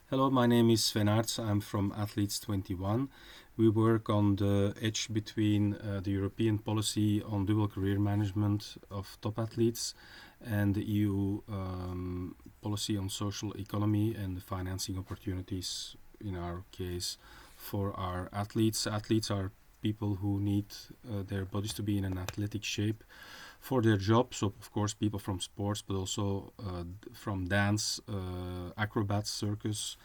Hello, my name is Sven Aerts. I'm from Athletes21. We work on the edge between the European policy on dual career management of top athletes and the EU policy on social economy and the financing opportunities, in our case, for our athletes. Athletes are people who need their bodies to be in an athletic shape for their job. So, of course, people from sports, but also from dance, acrobats, circus,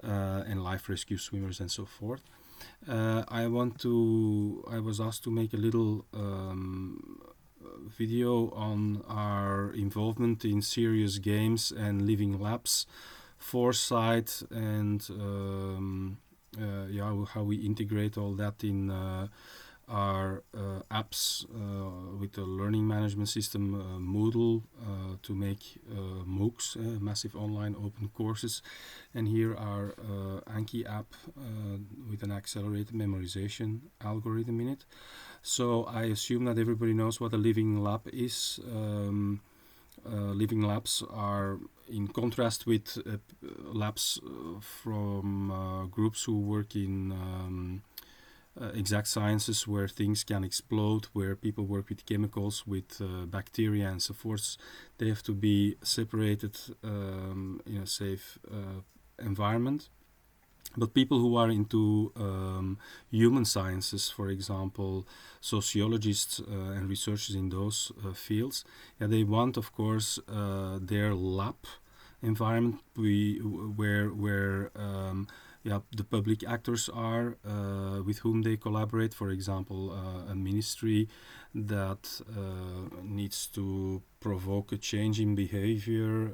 and life rescue swimmers and so forth. I was asked to make a little video on our involvement in serious games and living labs, Foresight, and how we integrate all that in our apps with the learning management system Moodle to make MOOCs, massive online open courses, and here our Anki app with an accelerated memorization algorithm in it. So I assume that everybody knows what a living lab is. Living labs are, in contrast with labs from groups who work in exact sciences, where things can explode, where people work with chemicals, with bacteria and so forth. They have to be separated in a safe environment. But people who are into human sciences, for example, sociologists and researchers in those fields, they want, of course, their lab environment where the public actors are with whom they collaborate. For example, a ministry that needs to provoke a change in behavior,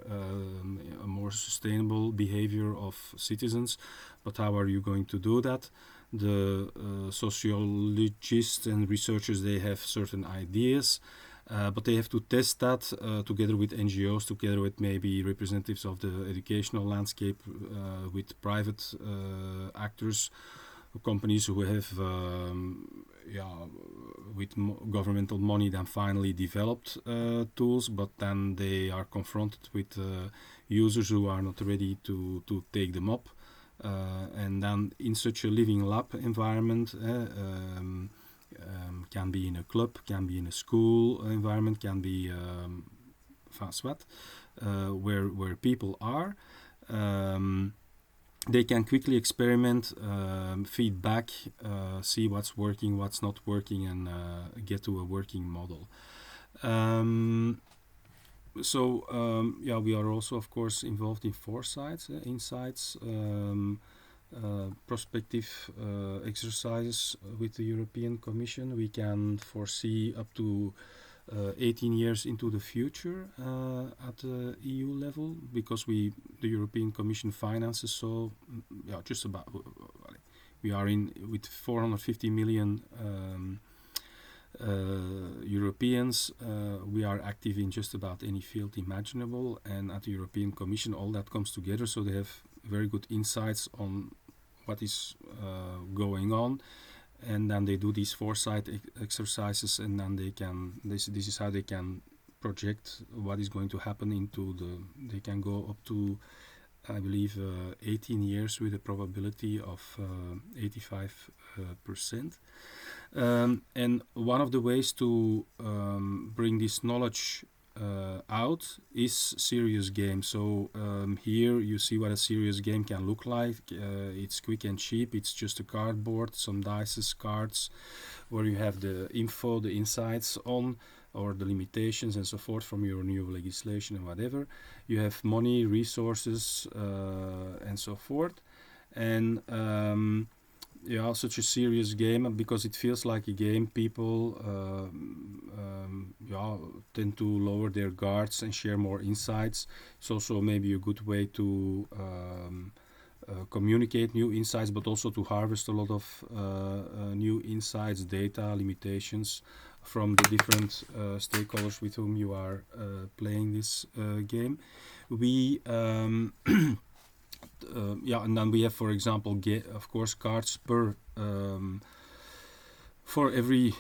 a more sustainable behavior of citizens. But how are you going to do that? The sociologists and researchers, they have certain ideas, but they have to test that together with NGOs, together with maybe representatives of the educational landscape, with private actors, companies who have with governmental money then finally developed tools, but then they are confronted with users who are not ready to take them up. And then in such a living lab environment, can be in a club, can be in a school environment, can be where people are. They can quickly experiment, feedback, see what's working, what's not working, and get to a working model. We are also, of course, involved in Foresight, insights, prospective exercises with the European Commission. We can foresee up to 18 years into the future at the EU level, because the European Commission finances. So just about we are in with 450 million Europeans. We are active in just about any field imaginable, and at the European Commission all that comes together, so they have very good insights on what is going on, and then they do these foresight exercises, and then this is how they can project what is going to happen they can go up to, I believe, 18 years with a probability of 85%. And one of the ways to bring this knowledge out is serious games. So here you see what a serious game can look like. It's quick and cheap. It's just a cardboard, some dice, cards, where you have the info, the insights on, or the limitations and so forth from your new legislation and whatever. You have money, resources, and so forth. And such a serious game, because it feels like a game, people tend to lower their guards and share more insights. It's also maybe a good way to communicate new insights, but also to harvest a lot of new insights, data, limitations from the different stakeholders with whom you are playing this game. We and then we have, for example, of course, cards per for every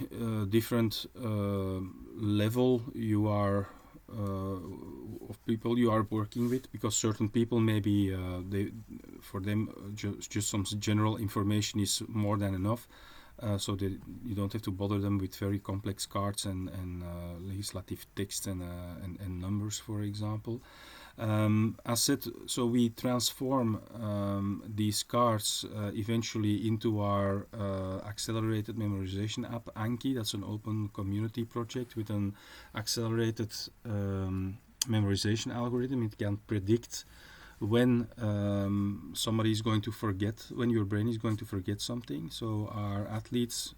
different level you are of people you are working with, because certain people maybe for them just some general information is more than enough. So that you don't have to bother them with very complex cards and legislative text and numbers, for example. As said, so we transform these cards eventually into our accelerated memorization app, Anki. That's an open community project with an accelerated memorization algorithm. It can predict when somebody is going to forget, when your brain is going to forget something. So our athletes,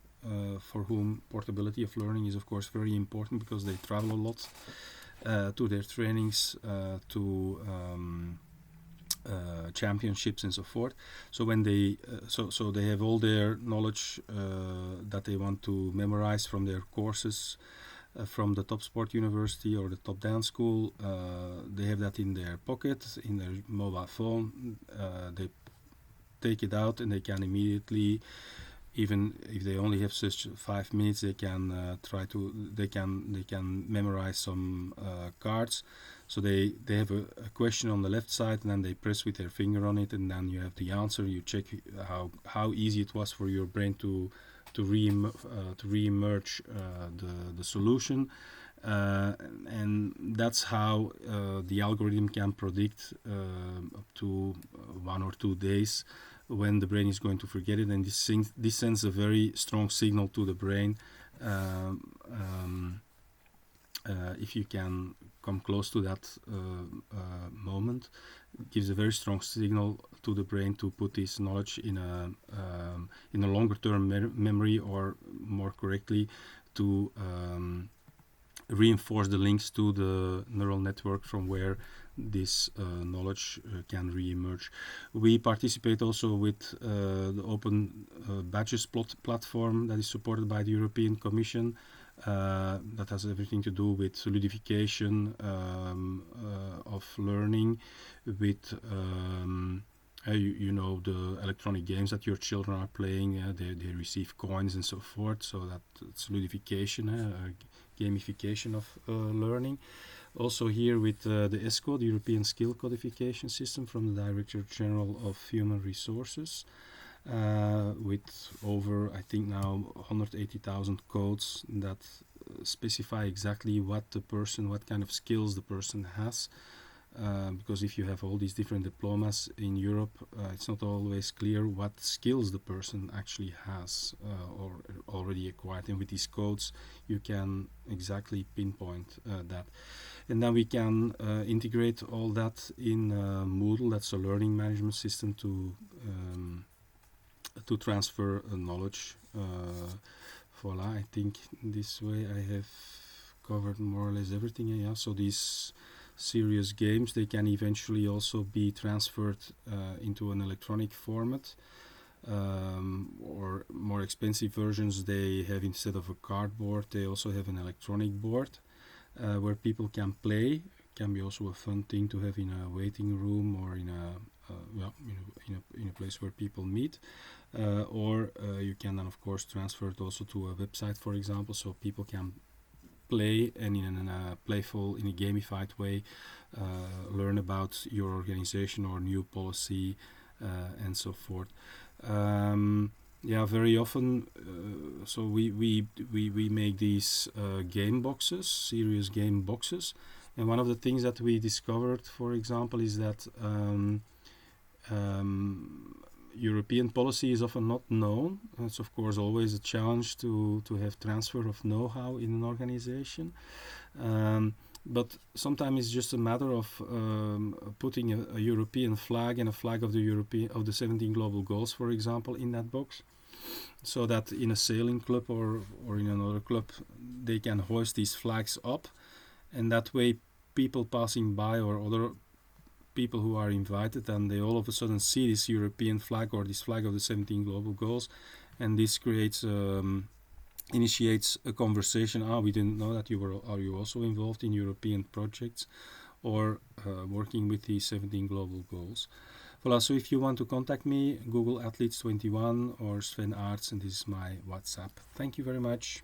for whom portability of learning is of course very important, because they travel a lot to their trainings, to championships and so forth. So when they so they have all their knowledge that they want to memorize from their courses, from the top sport university or the top dance school. They have that in their pocket, in their mobile phone. They take it out and they can immediately, even if they only have such 5 minutes, they can they can memorize some cards. So they have a question on the left side, and then they press with their finger on it, and then you have the answer. You check how easy it was for your brain to re-emerge the solution, and that's how the algorithm can predict up to 1 or 2 days when the brain is going to forget it, and this sends a very strong signal to the brain. If you can come close to that moment, it gives a very strong signal to the brain to put this knowledge in a longer term memory, or more correctly, to reinforce the links to the neural network from where this knowledge can re-emerge. We participate also with the open badges platform that is supported by the European Commission. That has everything to do with ludification of learning, with you know, the electronic games that your children are playing. They receive coins and so forth, so that's ludification, gamification of learning. Also here with the ESCO, the European Skill Codification System, from the Director General of Human Resources, with over, I think now, 180,000 codes that specify exactly what kind of skills the person has. Because if you have all these different diplomas in Europe, it's not always clear what skills the person actually has or already acquired. And with these codes, you can exactly pinpoint that. And then we can integrate all that in Moodle. That's a learning management system to transfer knowledge. Voila, I think this way I have covered more or less everything. Yeah, so these serious games, they can eventually also be transferred into an electronic format, or more expensive versions, they have, instead of a cardboard, they also have an electronic board where people can play. Can be also a fun thing to have in a waiting room, or in a place where people meet, or you can then of course transfer it also to a website, for example, so people can play and in a playful, in a gamified way, learn about your organization or new policy, and so forth. Yeah, very often, so we make these game boxes, serious game boxes, and one of the things that we discovered, for example, is that European policy is often not known. It's of course always a challenge to have transfer of know-how in an organization. But sometimes it's just a matter of putting a European flag and a flag of the 17 global goals, for example, in that box, so that in a sailing club or in another club they can hoist these flags up, and that way people passing by or other people who are invited, and they all of a sudden see this European flag or this flag of the 17 global goals, and this creates initiates a conversation. We didn't know that are you also involved in European projects or working with the 17 global goals. Voilà, so if you want to contact me, Google Athletes21 or Sven Aerts, and this is my WhatsApp. Thank you very much.